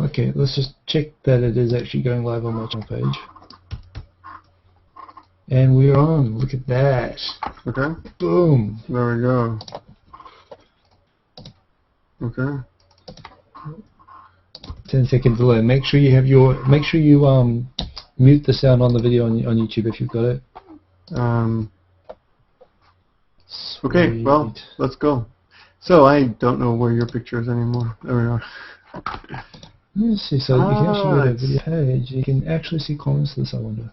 Okay, let's just check that it is actually going live on my channel page. And we're on. Look at that. Okay. Boom. There we go. Okay. 10-second delay. Make sure you have your. Make sure you mute the sound on the video on YouTube if you've got it. Okay. Well, let's go. So I don't know where your picture is anymore. There we are. Let's see. So you can actually go to the video page. You can actually see comments to this. I wonder.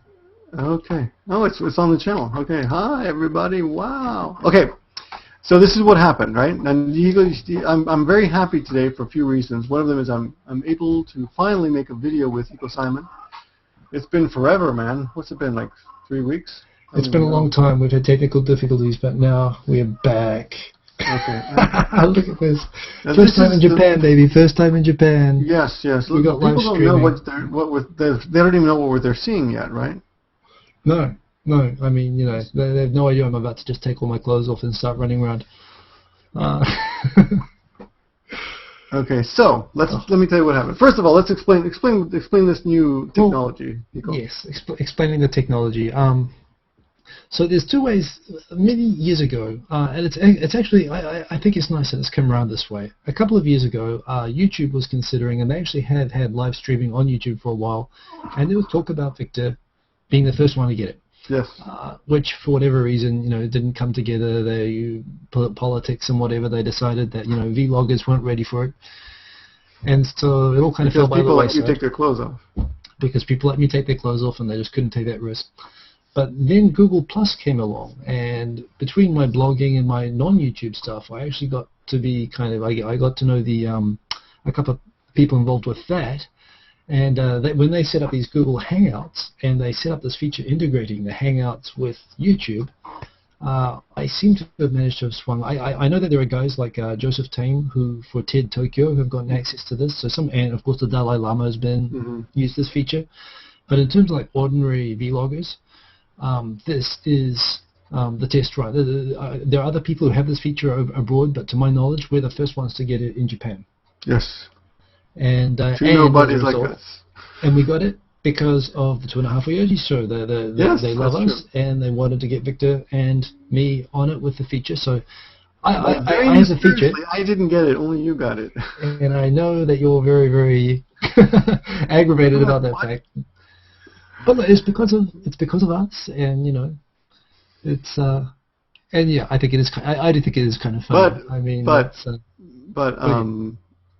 Okay. Oh, it's on the channel. Okay. Hi everybody. Wow. Okay. So this is what happened, right? And I'm very happy today for a few reasons. One of them is I'm able to finally make a video with Simon. It's been forever, man. What's it been, like 3 weeks? It's been a long time. We've had technical difficulties, but now we're back. Okay. Look at this. First time in Japan, baby. First time in Japan. Yes, yes. We got live people don't know they don't even know what they're seeing yet, right? No. I mean, you know, they have no idea I'm about to just take all my clothes off and start running around. Okay, so let me tell you what happened. First of all, let's explain this new technology. Yes, explaining the technology. So there's two ways. Many years ago, and it's actually I think it's nice that it's come around this way. A couple of years ago, YouTube was considering, and they actually have had live streaming on YouTube for a while, and there was talk about Victor being the first one to get it. Yes. Which, for whatever reason, you know, didn't come together. Politics and whatever, they decided that, you know, vloggers weren't ready for it, and so it all kind of fell by the wayside. Because people like you take their clothes off. Because people let me take their clothes off, and they just couldn't take that risk. But then Google Plus came along, and between my blogging and my non-YouTube stuff, I actually got to be I got to know a couple of people involved with that. And when they set up these Google Hangouts, and they set up this feature integrating the Hangouts with YouTube, I seem to have managed to have swung. I know that there are guys like Joseph Tame, who for TED Tokyo have gotten access to this. And of course the Dalai Lama has been used this feature. But in terms of like ordinary vloggers, this is the test run. There are other people who have this feature abroad, but to my knowledge, we're the first ones to get it in Japan. Yes. And nobody's like us. And we got it because of the 2.5 Oyajis show. They love us, and they wanted to get Victor and me on it with the feature. So I have the feature. I didn't get it. Only you got it. And I know that you're very, very aggravated about that fact. But it's because of us, and you know, it's and yeah, I think it is. I do think it is kind of fun.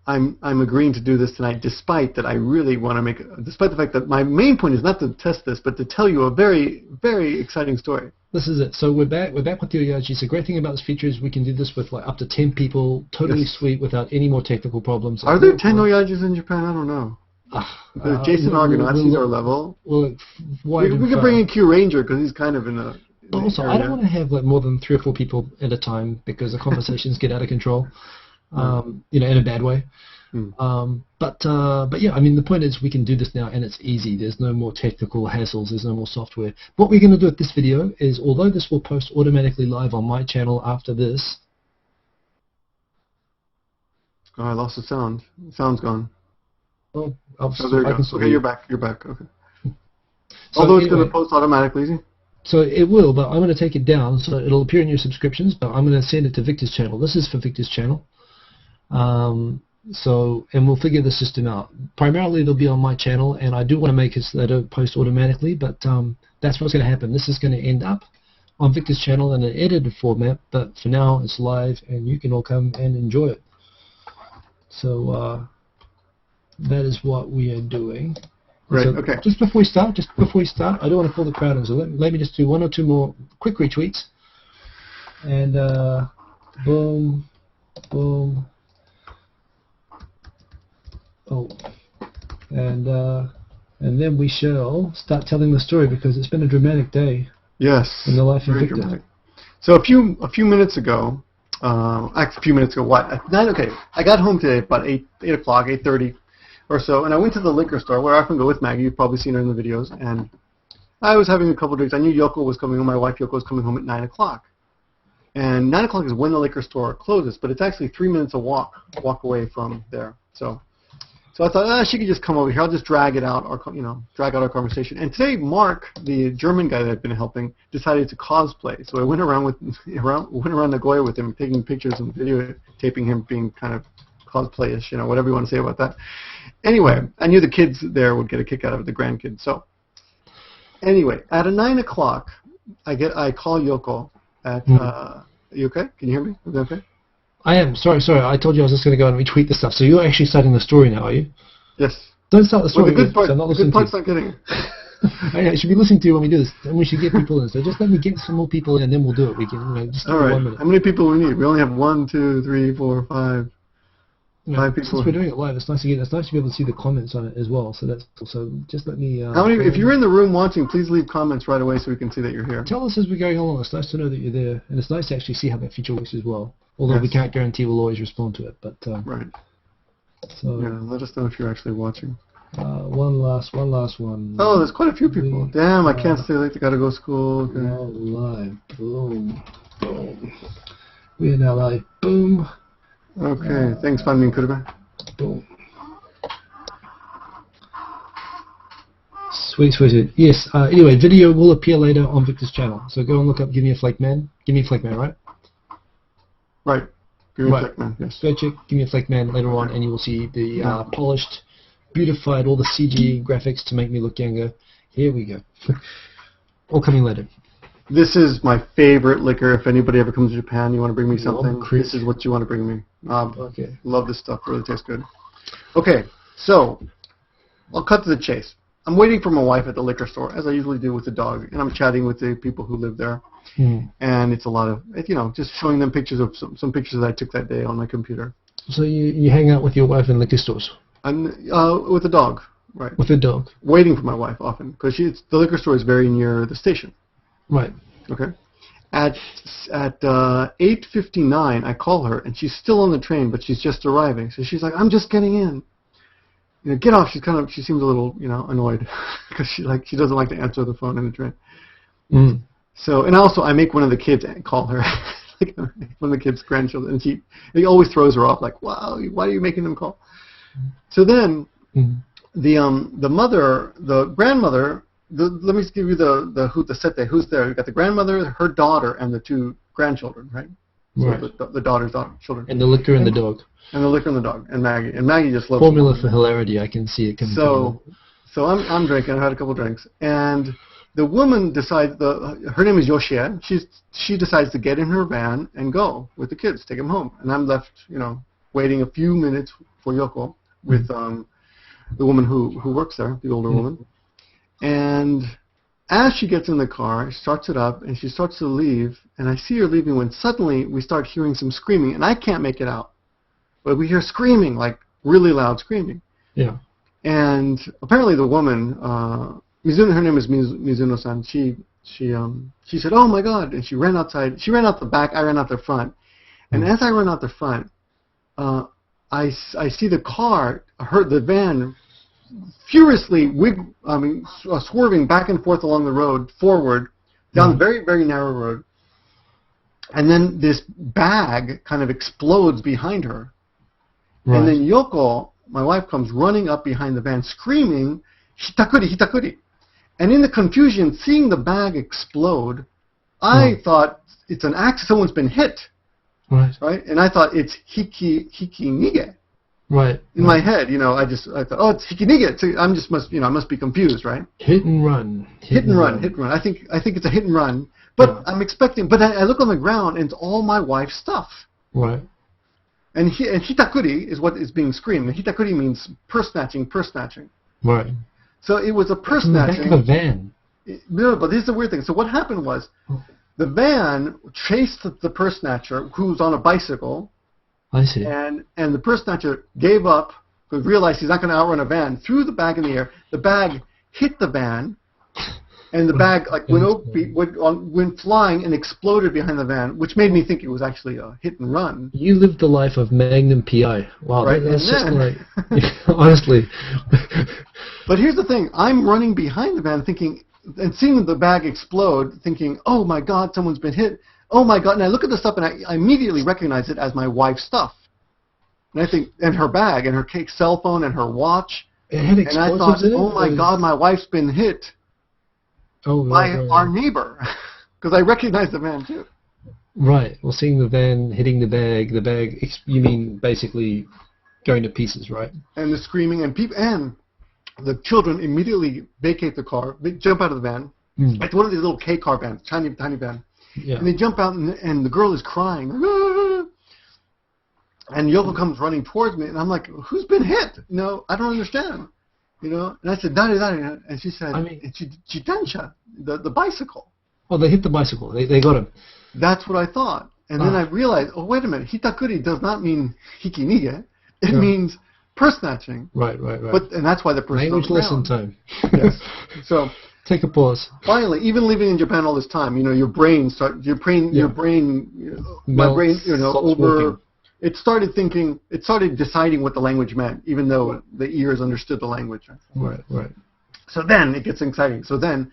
I'm agreeing to do this tonight, despite that I really want to despite the fact that my main point is not to test this, but to tell you a very, very exciting story. This is it. So we're back with the Oyajis. The great thing about this feature is we can do this with like up to 10 people, totally sweet, without any more technical problems. Are there 10 Oyajis in Japan? I don't know. Jason Argonauts, he's our level. We could bring in Q Ranger because he's kind of in the. Also, I don't want to have like more than 3 or 4 people at a time because the conversations get out of control. You know, in a bad way. But yeah, I mean, the point is we can do this now, and it's easy. There's no more technical hassles. There's no more software. What we're going to do with this video is, although this will post automatically live on my channel after this. Oh, I lost the sound. The sound's gone. Oh, there you go. Okay, you're back. You're back. Okay. So although it's going to post automatically, is it? So it will, but I'm going to take it down, so it'll appear in your subscriptions, but I'm going to send it to Victor's channel. This is for Victor's channel. And we'll figure the system out. Primarily, it'll be on my channel, and I do want to make it so that it'll post automatically, but that's what's going to happen. This is going to end up on Victor's channel in an edited format, but for now, it's live, and you can all come and enjoy it. So that is what we are doing. Right, so okay. Just before we start, I don't want to pull the crowd in, so let me just do 1 or 2 more quick retweets. And boom, boom. Oh, and then we shall start telling the story because it's been a dramatic day. Yes. In the life of Victor. Dramatic. So a few minutes ago, actually a few minutes ago, what? At 9. Okay, I got home today about 8 o'clock, 8:30 or so, and I went to the liquor store where I often go with Maggie. You've probably seen her in the videos, and I was having a couple of drinks. I knew Yoko was coming home. My wife Yoko was coming home at 9 o'clock. And 9 o'clock is when the liquor store closes, but it's actually 3 minutes a walk away from there. So So I thought, she could just come over here. I'll just drag out our conversation. And today, Mark, the German guy that I've been helping, decided to cosplay. So I went around Nagoya with him, taking pictures and videotaping him being kind of cosplayish, whatever you want to say about that. Anyway, I knew the kids there would get a kick out of it, the grandkids. So anyway, at 9 o'clock, I call Yoko at. You okay? Can you hear me? Is that okay? I am. Sorry. I told you I was just going to go and retweet the stuff. So you're actually starting the story now, are you? Yes. Don't start the story. Well, the good part, I'm not the good part's to not getting it. I should be listening to you when we do this. And we should get people in. So just let me get some more people in, and then we'll do it. We can, just all right. 1 minute. How many people we need? We only have 1, 2, 3, 4, 5. 5 people. Since we're doing it live, it's nice to be able to see the comments on it as well. So that's also just let me. How many? If you're in the room watching, please leave comments right away so we can see that you're here. Tell us as we're going along. It's nice to know that you're there, and it's nice to actually see how that feature works as well. Although we can't guarantee we'll always respond to it, but right. So yeah, let us know if you're actually watching. One last one. Oh, there's quite a few people. Damn, I can't stay late. I gotta go to school. Okay. Now live. Boom. We are now live. Boom. Okay. Thanks, Fan Kurba. Boom. Sweet. Yes. Anyway, video will appear later on Victor's channel. So go and look up Give Me a Flake Man. Give Me a Flake Man, right? Right. Give Me a Flake Man, yes. Go check Give Me a Flake Man later on, and you will see the polished, beautified, all the CG graphics to make me look younger. Here we go. All coming later. This is my favorite liquor. If anybody ever comes to Japan, you want to bring me something, this is what you want to bring me. Okay. Love this stuff. Really tastes good. Okay, so I'll cut to the chase. I'm waiting for my wife at the liquor store, as I usually do with the dog, and I'm chatting with the people who live there. And it's a lot of, just showing them pictures of some pictures that I took that day on my computer. So you hang out with your wife in liquor stores? I'm with the dog, right. With the dog? Waiting for my wife often, because the liquor store is very near the station. Right. Okay. At 8:59, I call her, and she's still on the train, but she's just arriving. So she's like, "I'm just getting in. Get off." She seems a little, annoyed because she doesn't like to answer the phone in the train. So, and also I make one of the kids call her, like one of the kids' grandchildren, and it always throws her off. Like, wow, why are you making them call? So then the grandmother. Let me give you the set there. Who's there? You got the grandmother, her daughter, and the 2 grandchildren, right? Right. So the daughter's children. And the liquor and the dog. And the liquor and the dog. And Maggie. And Maggie just loves Formula for hilarity. I can see it coming. So I'm drinking. I had a couple drinks, and the woman decides. Her name is Yoshie. She decides to get in her van and go with the kids, take them home, and I'm left, waiting a few minutes for Yoko with the woman who works there, the older woman. And as she gets in the car, she starts it up, and she starts to leave, and I see her leaving when suddenly we start hearing some screaming, and I can't make it out. But we hear screaming, like really loud screaming. Yeah. And apparently the woman, Mizuno, her name is Mizuno-san, she said, "Oh my God," and she ran outside. She ran out the back, I ran out the front. And as I run out the front, I see the van, furiously swerving back and forth along the road forward down a very, very narrow road, and then this bag kind of explodes behind her, and then Yoko, my wife, comes running up behind the van screaming, "Hitakuri, hitakuri," and in the confusion, seeing the bag explode, I thought it's an accident, someone's been hit, right? And I thought it's hikinige. Right. In my head, I thought, oh, it's hikinige. I must be confused, right? Hit and run. Hit and run. I think it's a hit and run. But I'm expecting. But I look on the ground, and it's all my wife's stuff. Right. And hitakuri is what is being screamed. And hitakuri means purse snatching. Right. So it was a purse snatching. In the back of a van. No, but this is the weird thing. So what happened was, the van chased the purse snatcher, who's on a bicycle. I see. And the purse snatcher gave up, because realized he's not going to outrun a van, threw the bag in the air. The bag hit the van, and the bag went flying and exploded behind the van, which made me think it was actually a hit and run. You lived the life of Magnum P.I. Wow, right? That's just like, honestly. But here's the thing. I'm running behind the van thinking, and seeing the bag explode, thinking, oh my God, someone's been hit. Oh my God, and I look at the stuff and I immediately recognize it as my wife's stuff. And I think, and her bag, and her cell phone, and her watch. It had And I thought, explosives in it? oh my God, my wife's been hit by our neighbor. Because I recognized the van too. Right. Well, seeing the van hitting the bag, you mean basically going to pieces, right? And the screaming, and the children immediately vacate the car. They jump out of the van. It's one of these little K-car vans, tiny van. Yeah. And they jump out, and the girl is crying. "Ah!" And Yoko comes running towards me, and I'm like, who's been hit? No, I don't understand. You know? And I said, Dari. And she said, Chitansha, the bicycle. Oh, they hit the bicycle. They got him. That's what I thought. And then I realized, oh, wait a minute. Hitakuri does not mean hikiniga. It means purse snatching. Right. And that's why the purse is on the Language lesson ground. time. Yes. So take a pause. finally, even living in Japan all this time, you know, my brain, you know, working. It started deciding what the language meant, even though the ears understood the language. Right. So then it gets exciting. So then,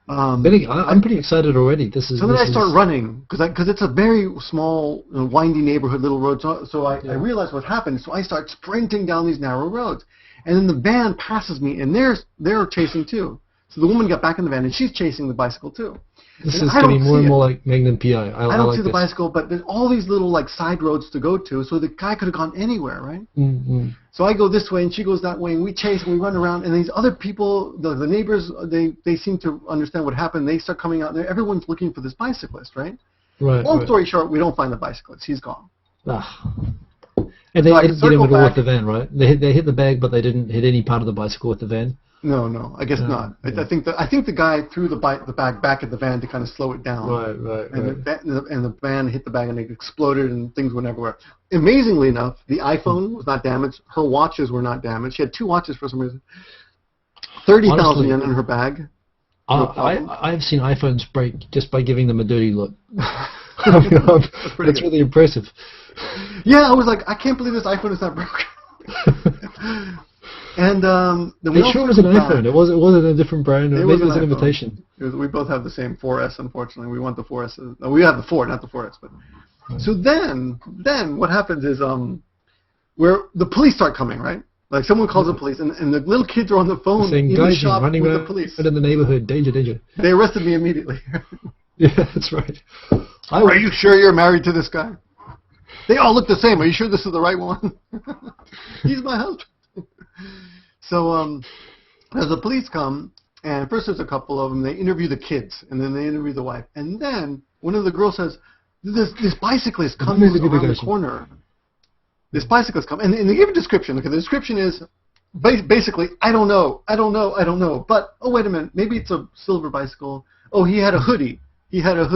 I'm pretty excited already. So then I start running because it's a very small, windy neighborhood, little road. So I realize what happened. So I start sprinting down these narrow roads, and then the van passes me, and they're chasing too. So the woman got back in the van, and she's chasing the bicycle too. This is getting more and more like Magnum PI. I don't see the bicycle, but there's all these little like side roads to go to, so the guy could have gone anywhere, right? Mm-hmm. So I go this way, and she goes that way, and we chase, and we run around, and these other people, the neighbors, they seem to understand what happened. They start coming out, and everyone's looking for this bicyclist, right? Right. Long story short, we don't find the bicyclist. He's gone. And they didn't get him at all with the van, right? They hit the bag, but they didn't hit any part of the bicycle with the van. No, I guess not. Yeah. I think the guy threw the bag back at the van to kind of slow it down. Right. And the van hit the bag and it exploded and things went everywhere. Amazingly enough, the iPhone was not damaged. Her watches were not damaged. She had 2 watches for some reason. 30,000 yen in her bag. I've seen iPhones break just by giving them a dirty look. That's really impressive. Yeah, I was like, I can't believe this iPhone is not broken. And it sure was an iPhone. It wasn't a different brand. Maybe it was an imitation. We both have the same 4S. Unfortunately, we want the 4S. No, we have the 4, not the 4S. But so then what happens is where the police start coming, right? Like someone calls the police, and the little kids are on the phone saying, in the shop running with the police. In the neighborhood, danger. They arrested me immediately. Yeah, that's right. Are you sure you're married to this guy? They all look the same. Are you sure this is the right one? He's my husband. So as the police come, and first there's a couple of them, they interview the kids, and then they interview the wife. And then one of the girls says, this bicyclist comes around the corner. This bicyclist comes, and they give a description. Okay, the description is basically, I don't know. But, oh, wait a minute, maybe it's a silver bicycle. Oh, he had a hoodie. He had a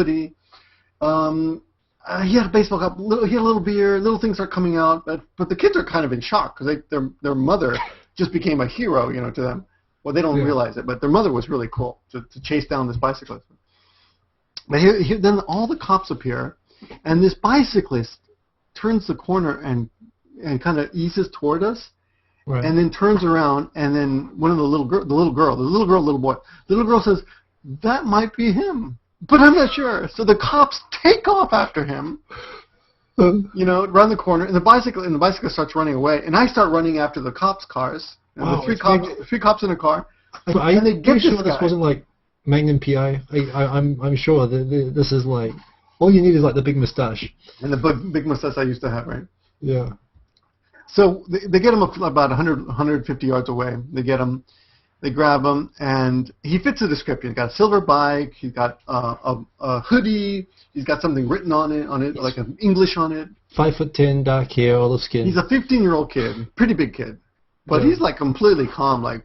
baseball cap. He had a little beard. Little things are coming out, but the kids are kind of in shock because their mother just became a hero, you know, to them. Well, they don't realize it, but their mother was really cool to chase down this bicyclist. But then all the cops appear, and this bicyclist turns the corner and kind of eases toward us, and then turns around, and then one of the little boy says, "That might be him." But I'm not sure. So the cops take off after him, you know, around the corner, and the bicyclist starts running away, and I start running after the cops' cars, and the three cops in a car, and they get sure this wasn't like Magnum PI. I'm sure that this is like all you need is like the big mustache. And the big mustache I used to have, right? Yeah. So they get him about 150 yards away. They get him. They grab him, and he fits the description. He's got a silver bike. He's got a hoodie. He's got something written on it, like an English on it. 5'10", dark hair, olive skin. He's a 15-year-old kid, pretty big kid, but he's like completely calm. Like,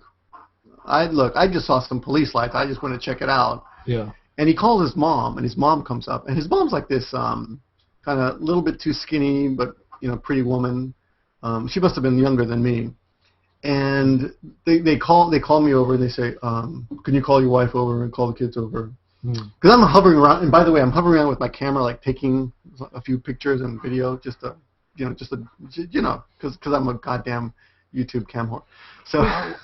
I just saw some police lights. I just want to check it out. Yeah. And he calls his mom, and his mom comes up, and his mom's like this, kind of a little bit too skinny, but pretty woman. She must have been younger than me. And they call me over and they say, can you call your wife over and call the kids over? Because I'm hovering around, and by the way, I'm hovering around with my camera, like taking a few pictures and video, just because I'm a goddamn YouTube cam whore. So I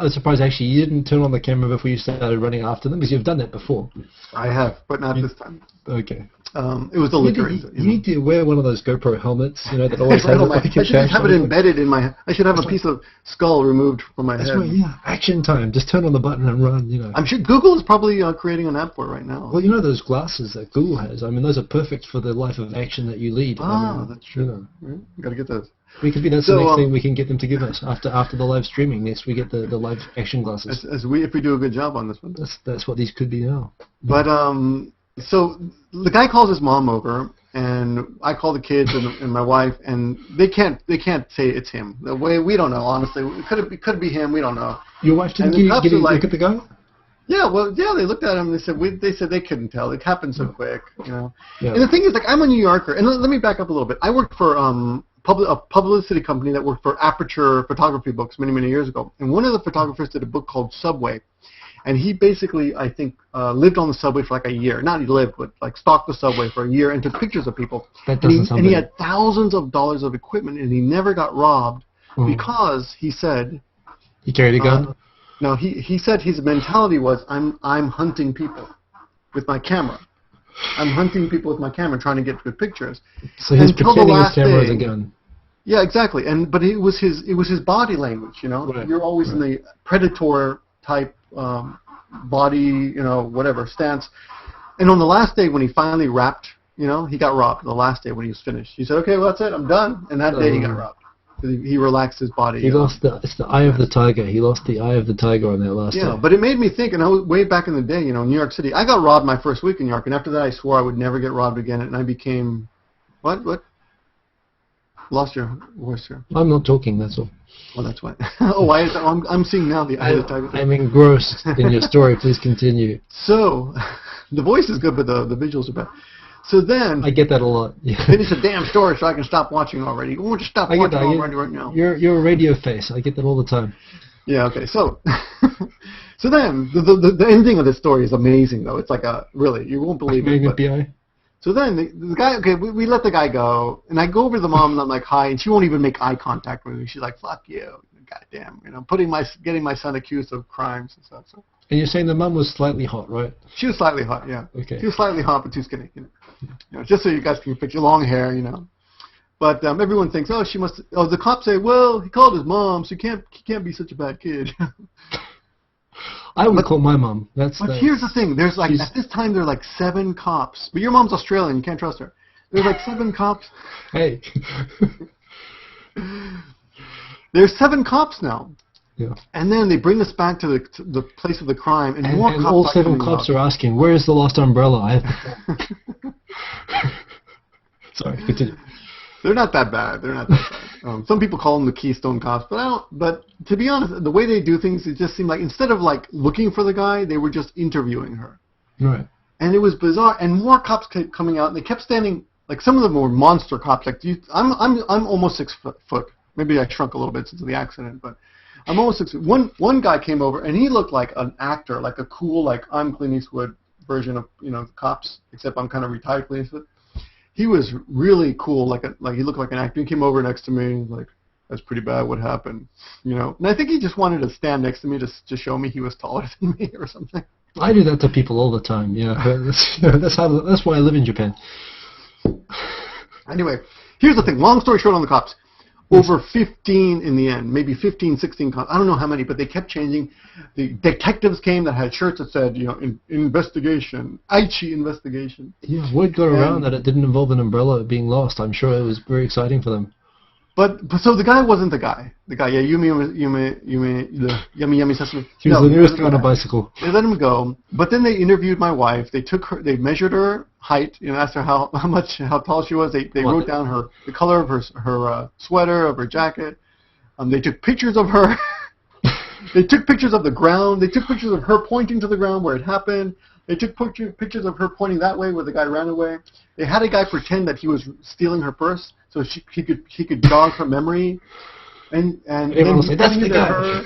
was surprised actually you didn't turn on the camera before you started running after them, because you've done that before. I have, but not this time. Okay. It was the liquor. You need to wear one of those GoPro helmets, that always has I should just have it embedded in my. I should have a piece of skull removed from my head. That's right. Yeah, action time. Just turn on the button and run. I'm sure Google is probably creating an app for it right now. Well, those glasses that Google has. I mean, those are perfect for the life of action that you lead. That's true. Right? You got to get those. That's the next thing we can get them to give us after the live streaming. Next, we get the live action glasses. If we do a good job on this one. That's what these could be now. But so the guy calls his mom over, and I call the kids and my wife, and they can't say it's him. The way we don't know, honestly. It could be him. We don't know. Your wife didn't get a look at the guy? Yeah, they looked at him and they said they couldn't tell. It happened so quick, Yeah. And the thing is, I'm a New Yorker, and let me back up a little bit. I worked for a publicity company that worked for Aperture photography books many years ago, and one of the photographers did a book called Subway. And he basically, I think, lived on the subway for like a year. Not he lived, but like stalked the subway for a year and took pictures of people. That doesn't sound and he had thousands of dollars of equipment, and he never got robbed because he said... He carried a gun? No, he said his mentality was, I'm hunting people with my camera. I'm hunting people with my camera, trying to get good pictures. So he's pretending his camera as a gun. Yeah, exactly. But it was his body language. Right. You're always in the predator type body, whatever stance. And on the last day when he finally wrapped, he got robbed. The last day when he was finished, he said, "Okay, well that's it, I'm done." And that day he got robbed. He relaxed his body. He lost it's the eye of the tiger. He lost the eye of the tiger on that last day. Yeah, but it made me think. And I was way back in the day, New York City. I got robbed my first week in New York, and after that I swore I would never get robbed again. And I became, what? Lost your voice here. I'm not talking. That's all. Oh, that's why. I'm seeing now the eye of the tiger. I'm engrossed in your story. Please continue. So, the voice is good, but the visuals are bad. So then... I get that a lot. Yeah. Finish the damn story so I can stop watching already. You want to stop watching already right now. You're a radio face. I get that all the time. Yeah, okay. So, so then, the ending of this story is amazing, though. It's like really, you won't believe it. So then the guy, we let the guy go, and I go over to the mom and I'm like, hi, and she won't even make eye contact with me. She's like, fuck you, goddamn, getting my son accused of crimes and stuff. So. And you're saying the mom was slightly hot, right? She was slightly hot, yeah. Okay. She was slightly hot, but too skinny, just so you guys can picture long hair, But everyone thinks, the cops say, well, he called his mom, so he can't be such a bad kid. I would call my mom. But here's the thing. There's at this time there are 7 cops. But your mom's Australian. You can't trust her. There's 7 cops. Hey. There's 7 cops now. Yeah. And then they bring us back to the place of the crime, and more cops. And all 7 cops are asking, "Where is the lost umbrella?" Sorry, continue. They're not that bad. Some people call them the Keystone Cops, but I don't. But to be honest, the way they do things, it just seemed like instead of looking for the guy, they were just interviewing her. Right. And it was bizarre. And more cops kept coming out, and they kept standing. Some of them were monster cops. I'm almost 6 foot. Maybe I shrunk a little bit since the accident, but I'm almost 6 foot. One guy came over, and he looked like an actor, like a cool, I'm Clint Eastwood version of cops, except I'm kind of retired Clint Eastwood. He was really cool, he looked like an actor. He came over next to me, that's pretty bad. What happened? And I think he just wanted to stand next to me to show me he was taller than me or something. I do that to people all the time. Yeah, that's why I live in Japan. Anyway, here's the thing. Long story short on the cops. Over 15 in the end, maybe 15, 16 cops. I don't know how many, but they kept changing. The detectives came that had shirts that said, investigation, Aichi investigation. Yeah, word got around that it didn't involve an umbrella being lost. I'm sure it was very exciting for them. But so the guy wasn't the guy. The guy, Yummy Sesame. He was the newest guy on a bicycle. They let him go, but then they interviewed my wife. They measured her height, asked her how tall she was. They wrote down the color of her sweater, of her jacket. They took pictures of her. They took pictures of the ground. They took pictures of her pointing to the ground where it happened. They took pictures of her pointing that way where the guy ran away. They had a guy pretend that he was stealing her purse so he could jog her memory. And then he that's the guy. Her.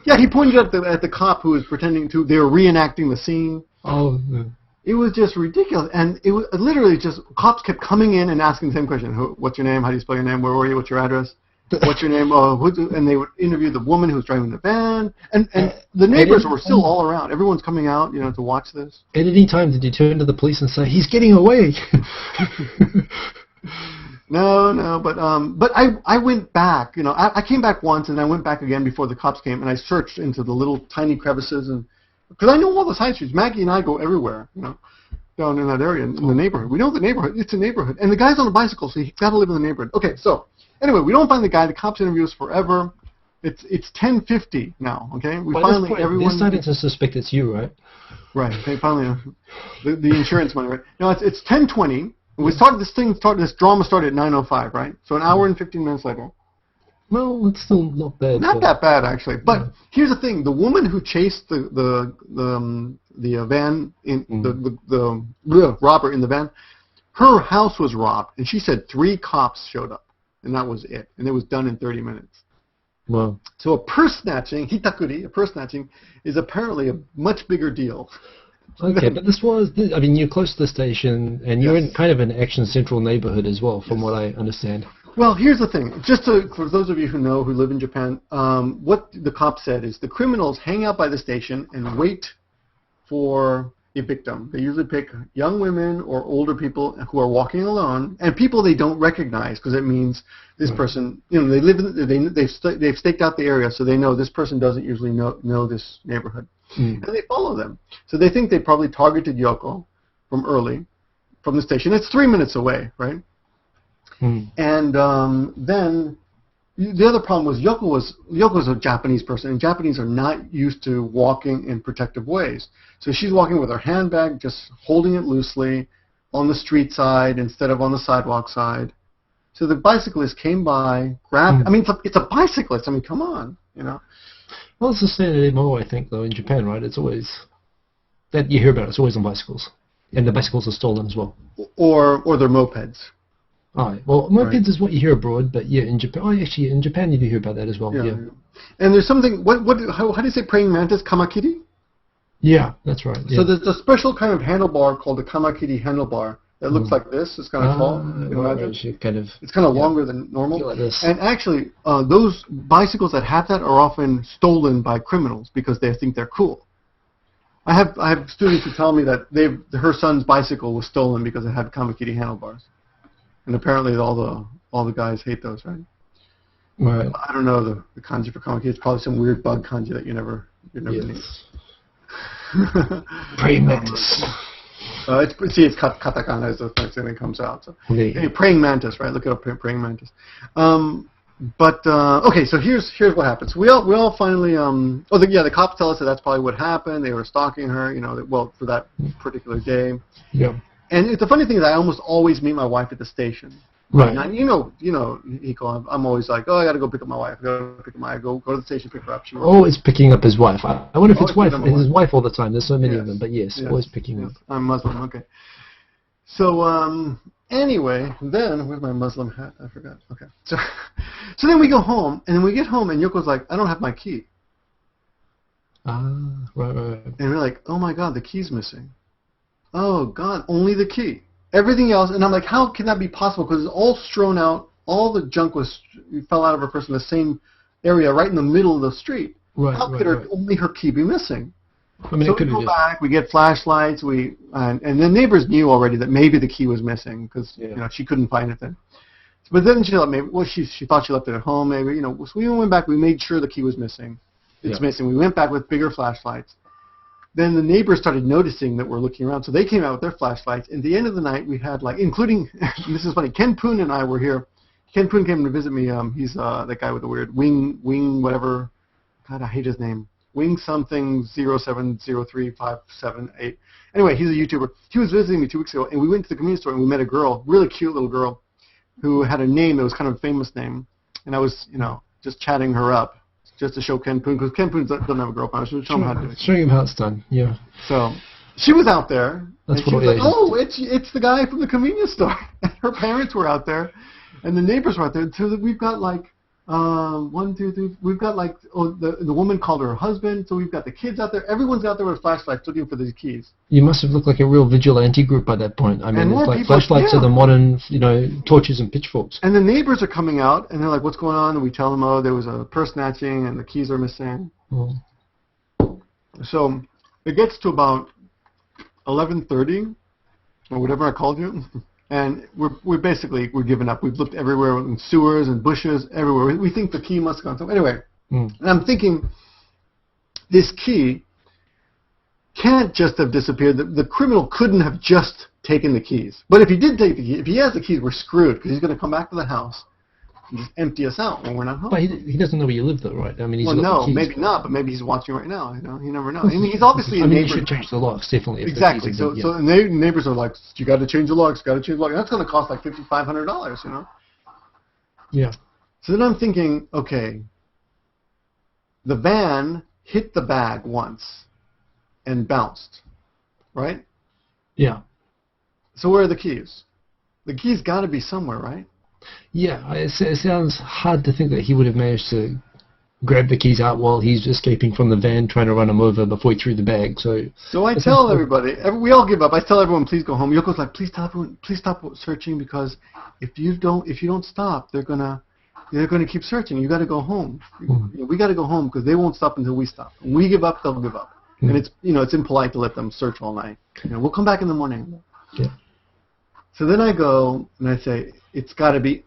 Yeah, he pointed at the cop who was pretending to. They were reenacting the scene. Oh. Yeah. It was just ridiculous, and it was literally just cops kept coming in and asking the same question: "What's your name? How do you spell your name? Where were you? What's your address?" what's your name? And they would interview the woman who was driving the van, and the neighbors were still all around. Everyone's coming out, to watch this. At any time, did you turn to the police and say, "He's getting away"? No, but I went back. I came back once, and I went back again before the cops came, and I searched into the little tiny crevices, and because I know all the side streets. Maggie and I go everywhere, down in that area in the neighborhood. We know the neighborhood. It's a neighborhood, and the guy's on a bicycle, so he's got to live in the neighborhood. Okay, so anyway, we don't find the guy. The cops interview us forever. It's 10:50 now. Okay, they're starting to suspect it's you, right? Right. Okay, finally, the insurance money, right? No, it's 10:20. This drama started at 9:05, right? So an hour and 15 minutes later. Well, it's still not bad. Not that bad, actually. But here's the thing: the woman who chased the van the robber in the van, her house was robbed, and she said 3 cops showed up, and that was it, and it was done in 30 minutes. Wow. So a purse snatching, hitakuri, is apparently a much bigger deal. Okay, but you're close to the station, and you're in kind of an action-central neighborhood as well, from what I understand. Well, here's the thing. For those of you who live in Japan, what the cops said is the criminals hang out by the station and wait for a victim. They usually pick young women or older people who are walking alone, and people they don't recognize, because it means this person, they've staked out the area, so they know this person doesn't usually know this neighborhood. And they follow them. So they think they probably targeted Yoko from the station. It's 3 minutes away, right? And then the other problem was Yoko's a Japanese person, and Japanese are not used to walking in protective ways. So she's walking with her handbag, just holding it loosely on the street side instead of on the sidewalk side. So the bicyclist came by, grabbed. It's a bicyclist. Come on, Well, it's the standard MO, I think, though, in Japan, right? It's always that you hear about. It's always on bicycles, and the bicycles are stolen as well. Or they're mopeds. All right. Well, mopeds is what you hear abroad, but in Japan, in Japan you do hear about that as well. Yeah. And there's something. How do you say praying mantis? Kamakiri. Yeah, that's right. Yeah. So there's a special kind of handlebar called the kamakiri handlebar that looks like this. It's kind of tall. It's kind of longer than normal. Like this. And actually, those bicycles that have that are often stolen by criminals because they think they're cool. I have students who tell me that her son's bicycle was stolen because it had kamakiri handlebars, and apparently all the guys hate those, right? Right. I don't know the kanji for kamakiri. It's probably some weird bug kanji that you never need. Praying mantis. It's katakana is the first thing that comes out. So, praying mantis, right? Look it up, praying mantis. Okay, so here's what happens. We all finally the cops tell us that that's probably what happened. They were stalking her, for that particular day. Yeah. And it's a funny thing is I almost always meet my wife at the station. Right. Now, Hiko, I'm always like, I got to go pick up my wife. Go to the station, pick her up. Always picking up his wife. I wonder if it's his wife all the time. There's so many of them, but yes, always picking up. I'm Muslim, okay. So, anyway, then, where's my Muslim hat? I forgot. Okay. So then we go home, and then we get home, and Yoko's like, I don't have my key. Right. And we're like, oh my God, the key's missing. Oh God, only the key. Everything else, and I'm like, how can that be possible? Because it's all strewn out. All the junk fell out of her purse in the same area, right in the middle of the street. Right. How could only her key be missing? So we go back. We get flashlights. And the neighbors knew already that maybe the key was missing because she couldn't find it then. But then she thought she thought she left it at home. Maybe So we went back. We made sure the key was missing. It's missing. We went back with bigger flashlights. Then the neighbors started noticing that we're looking around, so they came out with their flashlights. At the end of the night, we had including, this is funny, Ken Poon and I were here. Ken Poon came to visit me. He's that guy with the weird wing whatever. God, I hate his name. Wing something 0703578. Anyway, he's a YouTuber. He was visiting me 2 weeks ago, and we went to the convenience store and we met a girl, really cute little girl, who had a name that was kind of a famous name, and I was just chatting her up. Just to show Ken Poon, because Ken Poon doesn't have a girlfriend. I should show him how to do it. Showing him how it's done, yeah. So she was out there, and she was like, "Oh, it's the guy from the convenience store." And her parents were out there, and the neighbors were out there. So we've got One, two, three. We've got like the woman called her husband. So we've got the kids out there. Everyone's out there with flashlights looking for these keys. You must have looked like a real vigilante group by that point. I mean, And it's more like people- flashlights yeah. are the modern, torches and pitchforks. And the neighbors are coming out, and they're like, "What's going on?" And we tell them, "Oh, there was a purse snatching, and the keys are missing." Oh. So it gets to about 11:30, or whatever I called you, and we're giving up. We've looked everywhere in sewers and bushes, everywhere. We think the key must have gone. So anyway, and I'm thinking this key can't just have disappeared. The criminal couldn't have just taken the keys. But if he did take the key, if he has the keys, we're screwed because he's going to come back to the house and just empty us out when we're not home. But he doesn't know where you live, though, right? I mean, he's Well, got no, the keys. maybe not, but maybe he's watching right now. You never know. I mean, he's obviously a I mean, neighbor. you should change the locks, definitely. If the Exactly. keys So, are good, so the neighbors are like, "You got to change the locks. Got to change the locks." That's going to cost like $5,500. yeah. So then I'm thinking, okay, the van hit the bag once and bounced, right? Yeah. So where are the keys? The keys got to be somewhere, right? Yeah, it sounds hard to think that he would have managed to grab the keys out while he's escaping from the van, trying to run him over before he threw the bag. So I tell everybody, we all give up. I tell everyone, please go home. Yoko's like, please stop searching because if you don't stop, they're gonna keep searching. You got to go home. We got to go home because they won't stop until we stop. When we give up, they'll give up. And it's impolite to let them search all night. We'll come back in the morning. Yeah. So then I go and I say, it's got to be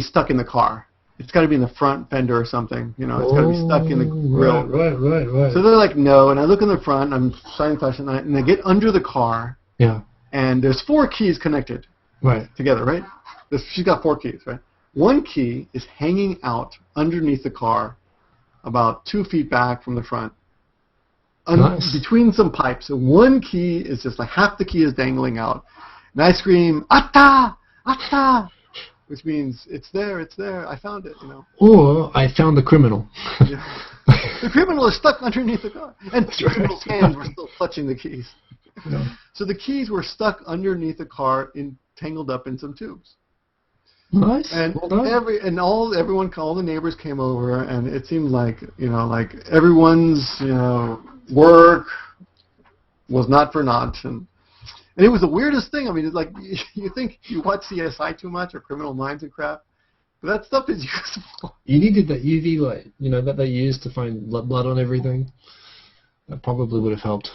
stuck in the car. It's got to be in the front fender or something. It's got to be stuck in the grill. Right. So they're like, no. And I look in the front. I'm shining flashlight, and I get under the car. Yeah. And there's 4 keys connected. Right. Together, right? She's got 4 keys, right? One key is hanging out underneath the car, about 2 feet back from the front. Nice. Between some pipes. And one key is just like half the key is dangling out. And I scream, "Atta! Atta!" Which means, it's there, I found it, Or I found the criminal. Yeah. The criminal is stuck underneath the car. And the criminal's hands were still clutching the keys. Yeah. So the keys were stuck underneath the car, tangled up in some tubes. Nice. And well done. all the neighbors came over, and it seemed like everyone's work was not for naught, and it was the weirdest thing. I mean, it's like you think you watch CSI too much or Criminal Minds and crap, but that stuff is useful. You needed that UV light, that they used to find blood on everything. That probably would have helped.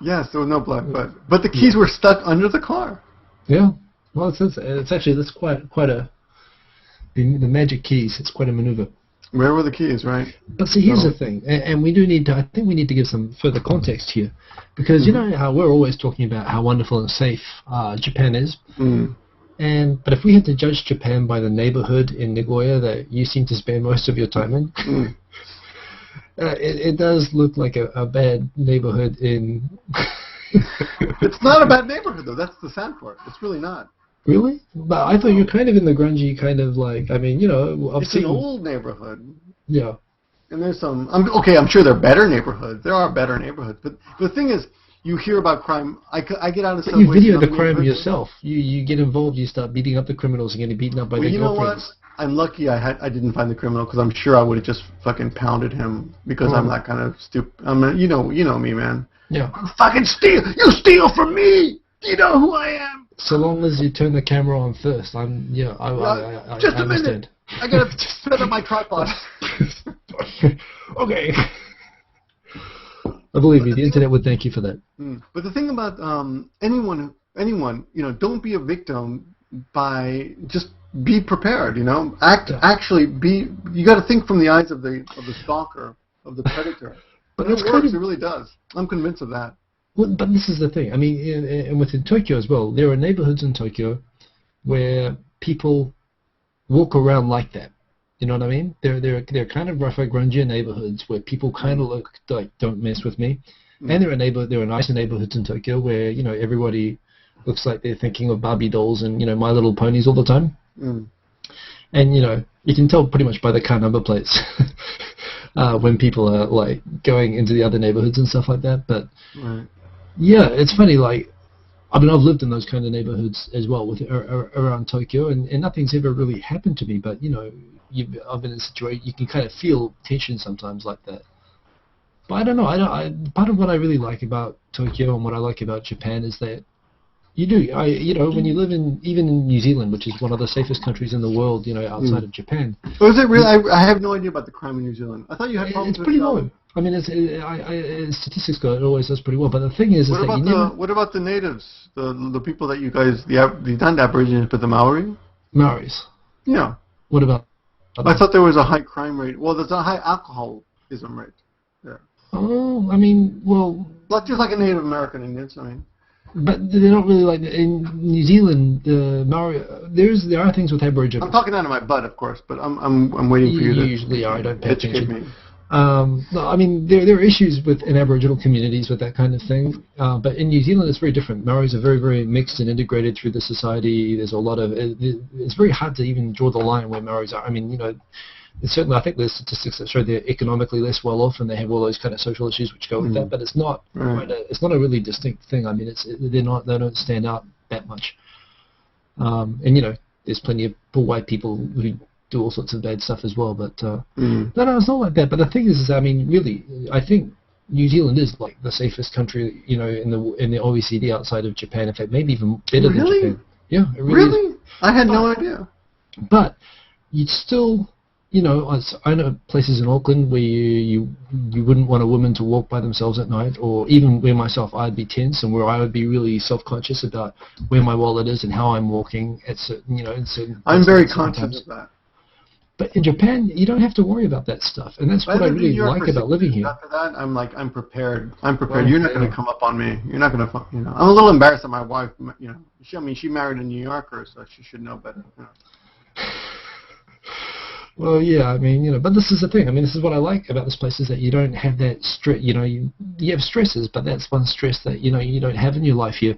Yes, there was no blood, but the keys were stuck under the car. Yeah. Well, that's quite a the magic keys. It's quite a maneuver. Where were the keys, right? But see, here's the thing, and we do need to. I think we need to give some further context here, because you know how we're always talking about how wonderful and safe Japan is, but if we had to judge Japan by the neighborhood in Nagoya that you seem to spend most of your time in, it does look like a bad neighborhood in. It's not a bad neighborhood though. That's the sad part. It's really not. Really? But I thought you're kind of in the grungy kind of like, I mean, it's an old neighborhood. Yeah. And there's some, I'm sure there are better neighborhoods. There are better neighborhoods. But the thing is, you hear about crime. I get out of subways. You video the crime yourself. You get involved. You start beating up the criminals and getting beaten up by their girlfriends. You know what? I'm lucky I didn't find the criminal because I'm sure I would have just fucking pounded him because I'm that kind of stupid. You know me, man. Yeah. You fucking steal. You steal from me. You know who I am. So long as you turn the camera on first, I just a understand. minute. I gotta set up my tripod. Okay. I believe you. The internet would thank you for that. But the thing about anyone, don't be a victim by just be prepared. Actually be. You got to think from the eyes of the stalker, of the predator. But it works. It really does. I'm convinced of that. Well, but this is the thing. I mean, and within Tokyo as well, there are neighborhoods in Tokyo where people walk around like that. You know what I mean? They're kind of rougher, grungier neighborhoods where people kind of look like, don't mess with me. And there are nicer neighborhoods in Tokyo where everybody looks like they're thinking of Barbie dolls and My Little Ponies all the time. And you can tell pretty much by the car number plates when people are like going into the other neighborhoods and stuff like that. But yeah, it's funny. Like, I mean, I've lived in those kind of neighborhoods as well around Tokyo, and nothing's ever really happened to me. But I've been in a situation you can kind of feel tension sometimes like that. But I don't know. Part of what I really like about Tokyo and what I like about Japan is that when you live even in New Zealand, which is one of the safest countries in the world, outside of Japan. Oh, is it really? I have no idea about the crime in New Zealand. I thought you had problems. It's pretty low. I mean, statistics go, it always does pretty well. But the thing is what about the natives, the people that you guys, the not Aborigines, but the Maori? Maoris. Yeah. What about? I thought there was a high crime rate. Well, there's a high alcoholism rate there. Oh, I mean, well. Just like a Native American Indians, I mean. But they're not really like in New Zealand. Maori, there are things with Aboriginal. I'm talking out of my butt, of course, but I'm waiting for you to usually are. I don't pay educate attention. me. No, I mean there are issues in Aboriginal communities with that kind of thing. But in New Zealand, it's very different. Maoris are very, very mixed and integrated through the society. There's a lot of. It's very hard to even draw the line where Maoris are. I mean, certainly, I think there's statistics that show they're economically less well off, and they have all those kind of social issues which go with that. But it's not it's not a really distinct thing. I mean, they don't stand out that much. And there's plenty of poor white people who do all sorts of bad stuff as well. But no, it's not like that. But the thing is, I mean, really, I think New Zealand is like the safest country, in the OECD outside of Japan. In fact, maybe even better than Japan. Yeah, it really is. I had no idea. But you'd still. I know places in Auckland where you wouldn't want a woman to walk by themselves at night, or even where myself I'd be tense and where I would be really self-conscious about where my wallet is and how I'm walking at certain. I'm very conscious of that. But in Japan, you don't have to worry about that stuff, and that's what I really like about living here. After that, I'm prepared. Well, you're not going to come up on me. You're not going to. I'm a little embarrassed that my wife. She married a New Yorker, so she should know better. Well, yeah, I mean, but this is the thing. I mean, this is what I like about this place is that you don't have that stress. You have stresses, but that's one stress that you don't have in your life here.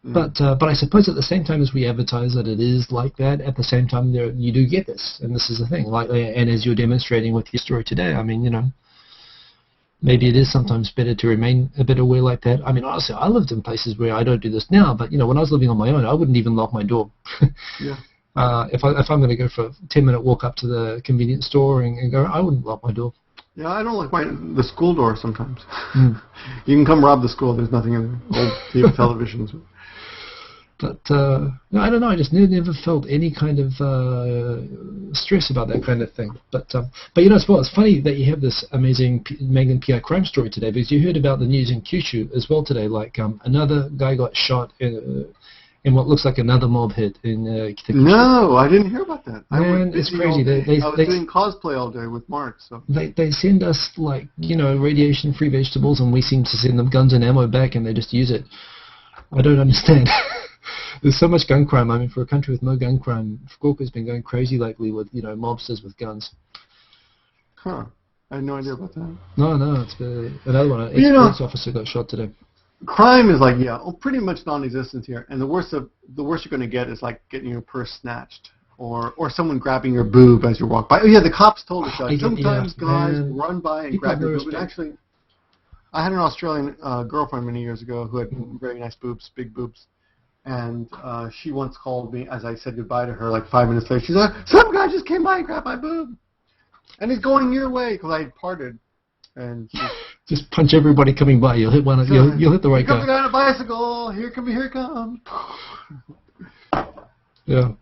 But I suppose at the same time as we advertise that it is like that, at the same time you do get this, and this is the thing. And as you're demonstrating with your story today, I mean, maybe it is sometimes better to remain a bit aware like that. I mean, honestly, I lived in places where I don't do this now, but when I was living on my own, I wouldn't even lock my door. Yeah. If I'm going to go for a 10-minute walk up to the convenience store and go, I wouldn't lock my door. Yeah, I don't like the school door sometimes. You can come rob the school. There's nothing in there. Old televisions. But no, I don't know. I just never felt any kind of stress about that kind of thing. But as well, it's funny that you have this amazing Magnum PI crime story today, because you heard about the news in Kyushu as well today. Like another guy got shot in what looks like another mob hit in Kitakyushu. No, I didn't hear about that. Man, it's crazy. I was doing cosplay all day with Mark. So they send us radiation-free vegetables, and we seem to send them guns and ammo back, and they just use it. I don't understand. There's so much gun crime. I mean, for a country with no gun crime, Fukuoka's been going crazy lately with mobsters with guns. Huh. I had no idea about that. No, it's another one. An ex-police officer got shot today. Crime is pretty much non-existent here, and the worst you're going to get is like getting your purse snatched or someone grabbing your boob as you walk by. Oh yeah, the cops told us that. Sometimes guys run by and grab your boob. And actually, I had an Australian girlfriend many years ago who had very nice boobs, big boobs, and she once called me as I said goodbye to her. Like 5 minutes later, she's like, "Some guy just came by and grabbed my boob, and he's going your way," because I had parted. And just punch everybody coming by. You'll hit one. You'll hit the right guy. Coming on a bicycle. Here it comes. Yeah.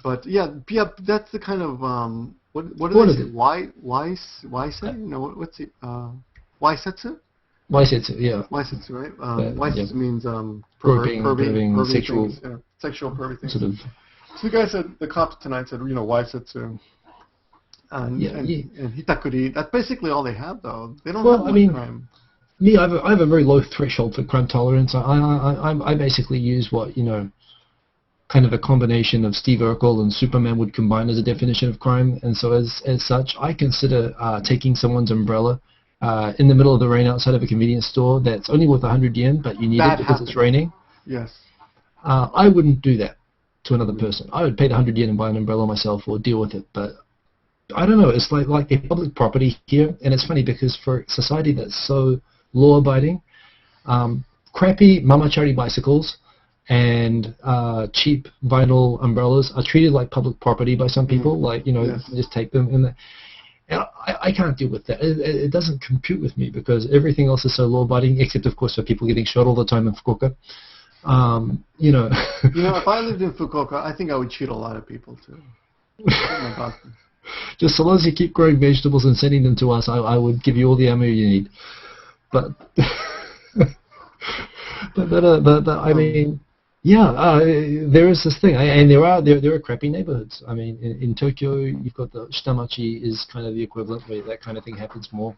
But yeah. That's the kind of what do they say? Why say? No. What's it? Why setsu? Why setsu? Yeah. Why setsu, right? Why setsu means perving sexual things, sexual pervy things. Sort of. So the cops tonight said, why setsu? And hitakuri, that's basically all they have, though. They don't have much crime. Me, I have a very low threshold for crime tolerance. I basically use what, kind of a combination of Steve Urkel and Superman would combine as a definition of crime. And so as such, I consider taking someone's umbrella in the middle of the rain outside of a convenience store that's only worth 100 yen, but you need it because it's raining. Yes. I wouldn't do that to another person. I would pay the 100 yen and buy an umbrella myself or deal with it, but I don't know, it's like they're public property here, and it's funny because for society that's so law-abiding, crappy mamachari bicycles and cheap vinyl umbrellas are treated like public property by some people. Like, Yes. just take them. And I can't deal with that. It doesn't compute with me because everything else is so law-abiding, except, of course, for people getting shot all the time in Fukuoka. If I lived in Fukuoka, I think I would shoot a lot of people, too. Oh, my God. Just so long as you keep growing vegetables and sending them to us, I would give you all the ammo you need. But, I mean, there is this thing, and there are crappy neighborhoods. I mean, in Tokyo, you've got the Shitamachi is kind of the equivalent where that kind of thing happens more.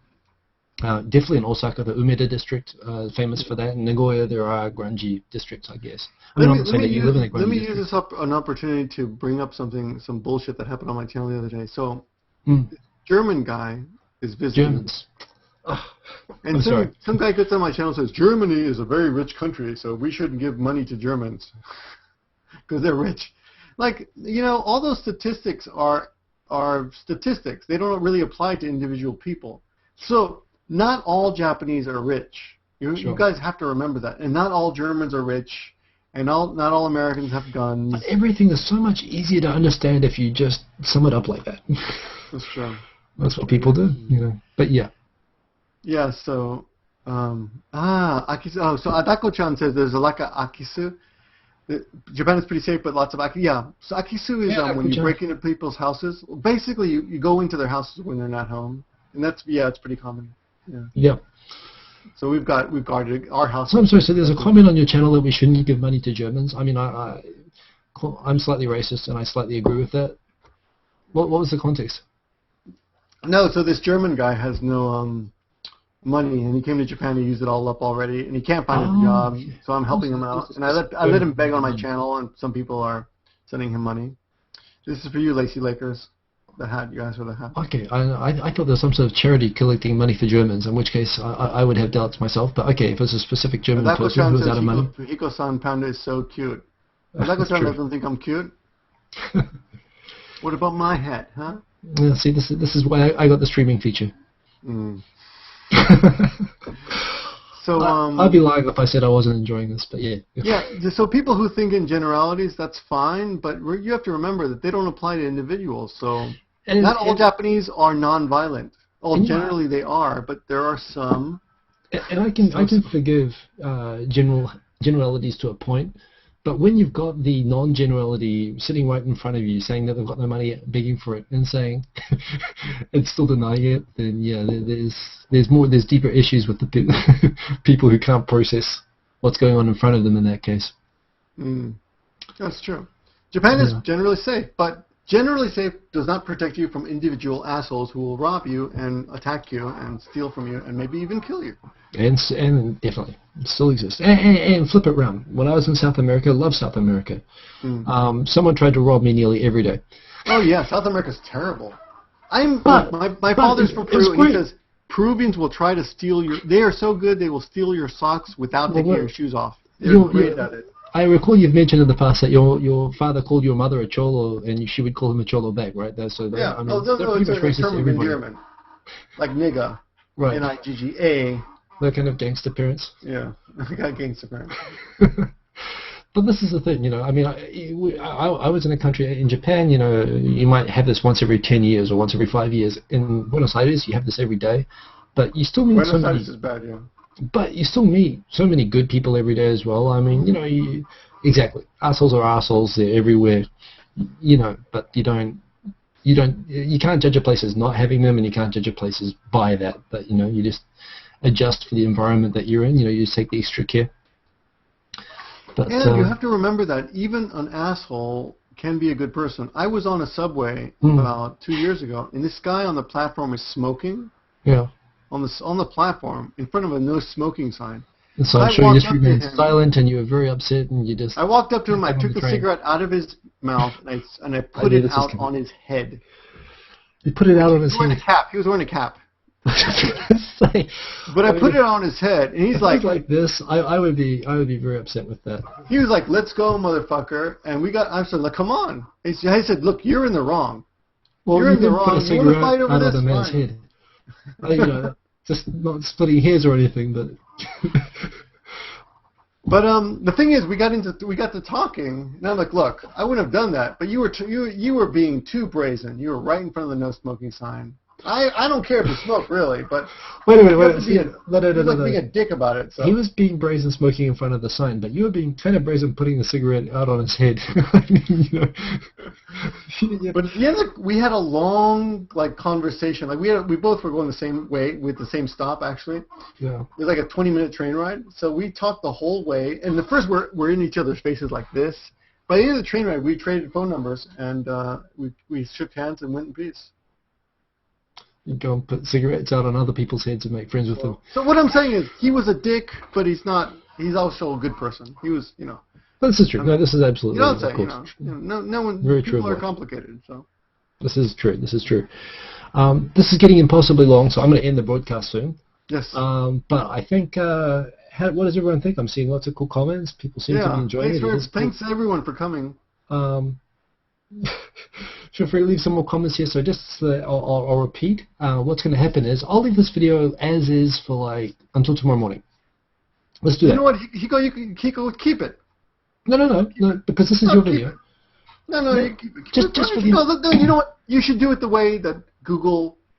Definitely in Osaka, the Umeda district, famous for that. In Nagoya, there are grungy districts, I guess. I'm not saying that you live in a grungy Let me district. use this an opportunity to bring up some bullshit that happened on my channel the other day. So, this German guy is visiting. Germans. And some guy gets on my channel and says, Germany is a very rich country, so we shouldn't give money to Germans because they're rich. Like, all those statistics are statistics. They don't really apply to individual people. So, not all Japanese are rich. You guys have to remember that. And not all Germans are rich, and not all Americans have guns. But everything is so much easier to understand if you just sum it up like that. That's true. That's what people do, But yeah. Yeah, so, Akisu. Oh, so Adako-chan says there's a lack of Akisu. Japan is pretty safe, but lots of Akisu. Yeah, so Akisu is when you break into people's houses. Basically, you go into their houses when they're not home, and it's pretty common. Yeah. So we've guarded our house. So I'm sorry. So there's a comment on your channel that we shouldn't give money to Germans. I mean, I'm slightly racist, and I slightly agree with that. What was the context? No, so this German guy has no money, and he came to Japan to use it all up already, and he can't find a job. So I'm helping him out, and I let him beg on my channel, and some people are sending him money. This is for you, Lacey Lakers. The hat, you guys for the hat. Okay, I thought there was some sort of charity collecting money for Germans, in which case I would have doubts myself. But okay, if it's a specific German person who is out of money. Hiko-san Panda is so cute. Adako-san doesn't think I'm cute. What about my hat, huh? Yeah, see, this is why I got the streaming feature. So I'd be lying if I said I wasn't enjoying this, but yeah. Yeah, so people who think in generalities, that's fine, but you have to remember that they don't apply to individuals. So not all Japanese are non-violent. Generally they are, but there are some. And I can forgive generalities to a point, but when you've got the non-generality sitting right in front of you saying that they've got no money, begging for it, and saying and still denying it, then yeah, there's deeper issues with the people who can't process what's going on in front of them in that case. That's true. Japan is generally safe, but generally safe does not protect you from individual assholes who will rob you and attack you and steal from you and maybe even kill you. And definitely still exists. And flip it around. When I was in South America, I love South America. Someone tried to rob me nearly every day. Oh yeah, South America's terrible. My father's from Peru, and he says Peruvians will try to steal your. They are so good they will steal your socks without taking your shoes off. They're great at it. I recall you've mentioned in the past that your father called your mother a cholo, and she would call him a cholo back, right? It's a term of endearment, like nigga, right? N-I-G-G-A. That kind of gangster parents. Yeah, I got gangster parents. But this is the thing, I mean, I was in a country, in Japan, you might have this once every 10 years or once every 5 years. In Buenos Aires, you have this every day, but you still meet Buenos Aires is bad, yeah. But you still meet so many good people every day as well. I mean, exactly. Assholes are assholes. They're everywhere. But you can't judge a place as not having them, and you can't judge a place as by that. But you just adjust for the environment that you're in. You just take the extra care. But you have to remember that even an asshole can be a good person. I was on a subway about 2 years ago, and this guy on the platform is smoking. Yeah. On the platform in front of a no smoking sign. And so I'm sure you just remained silent, and you were very upset, and you just. I walked up to him. I took the cigarette out of his mouth, and I put it out on his head. You put it out on his head. He was wearing a cap. But I put it on his head, and he's like this. I would be very upset with that. He was like, "Let's go, motherfucker!" And I said, "Like, come on!" I said, "Look, you're in the wrong. Well, you're in the wrong. Put a cigarette out of the man's head. Just not splitting hairs or anything, but But the thing is, we got to talking, and I'm like, look, I wouldn't have done that, but you were being too brazen. You were right in front of the no smoking sign. I don't care if you smoke, really, but wait a minute. being a dick about it. So. He was being brazen smoking in front of the sign, but you were being kind of brazen putting the cigarette out on his head. I mean, you know. But at the end, we had a long conversation. Like we both were going the same way with the same stop. Actually, yeah. It was like a 20-minute train ride. So we talked the whole way, and the first we're in each other's faces like this. By the end of the train ride, we traded phone numbers, and we shook hands and went in peace. You go and put cigarettes out on other people's heads and make friends with them. So what I'm saying is, he was a dick, but he's not. He's also a good person. He was, This is true. No, this is absolutely. You don't say, no one. Very people true. are complicated. So. This is true. This is true. This is getting impossibly long, so I'm going to end the broadcast soon. Yes. But I think. What does everyone think? I'm seeing lots of cool comments. People seem to be enjoying it. Thanks everyone for coming. Feel free to leave some more comments here. So just I'll repeat. What's going to happen is I'll leave this video as is for until tomorrow morning. Let's do that. You know what, Hiko, you can keep it. No, because this is your video. No, you keep it. You know what? You should do it the way that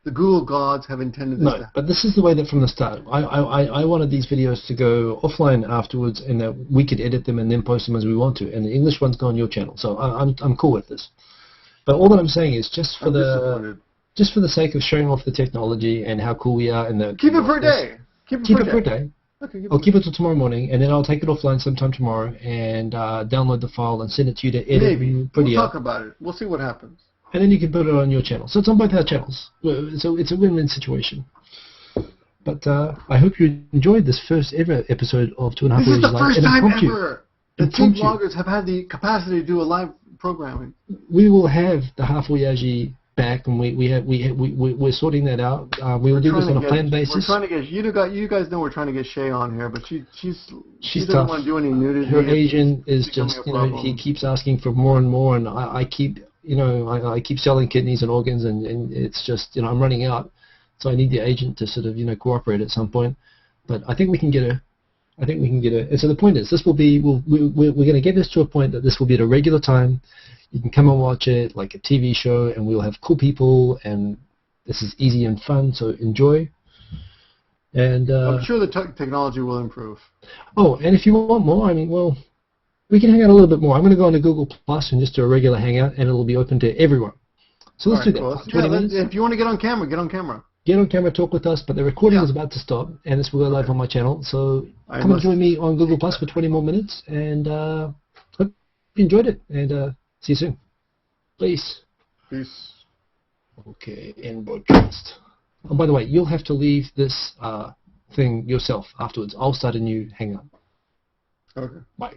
the Google gods have intended this. No, but this is the way that from the start. I wanted these videos to go offline afterwards, and that we could edit them and then post them as we want to. And the English ones go on your channel, so I'm cool with this. But all that I'm saying is just for the sake of showing off the technology and how cool we are, and keep it for a day. Keep it for a day. Okay, I'll keep it till tomorrow morning, and then I'll take it offline sometime tomorrow and download the file and send it to you to edit. Maybe. We'll talk about it. We'll see what happens. And then you can put it on your channel. So it's on both our channels. So it's a win-win situation. But I hope you enjoyed this first ever episode of 2.5 Oyajis Live. This is the first time ever that two bloggers have had the capacity to do a live programming. We will have the half Oyaji back, and we're sorting that out. We will do this on a planned basis. We're trying to get you guys know we're trying to get Shay on here, but she doesn't tough. want to do any nudity. Her agent is just he keeps asking for more and more, and I keep I keep selling kidneys and organs, and it's just I'm running out, so I need the agent to sort of cooperate at some point. But I think we can get her. And so the point is, this will be we're going to get this to a point that this will be at a regular time. You can come and watch it like a TV show, and we'll have cool people, and this is easy and fun, so enjoy. And I'm sure the technology will improve. Oh, and if you want more, we can hang out a little bit more. I'm going to go on to Google Plus and just do a regular hangout, and it'll be open to everyone. So let's do that. Cool. 20 minutes. If you want to get on camera, get on camera. Get on camera, talk with us, but the recording is about to stop, and this will go live on my channel. So come and join me on Google Plus for 20 more minutes, and hope you enjoyed it, and see you soon. Peace. Okay, end broadcast. Oh, by the way, you'll have to leave this thing yourself afterwards. I'll start a new hangout. Okay. Bye.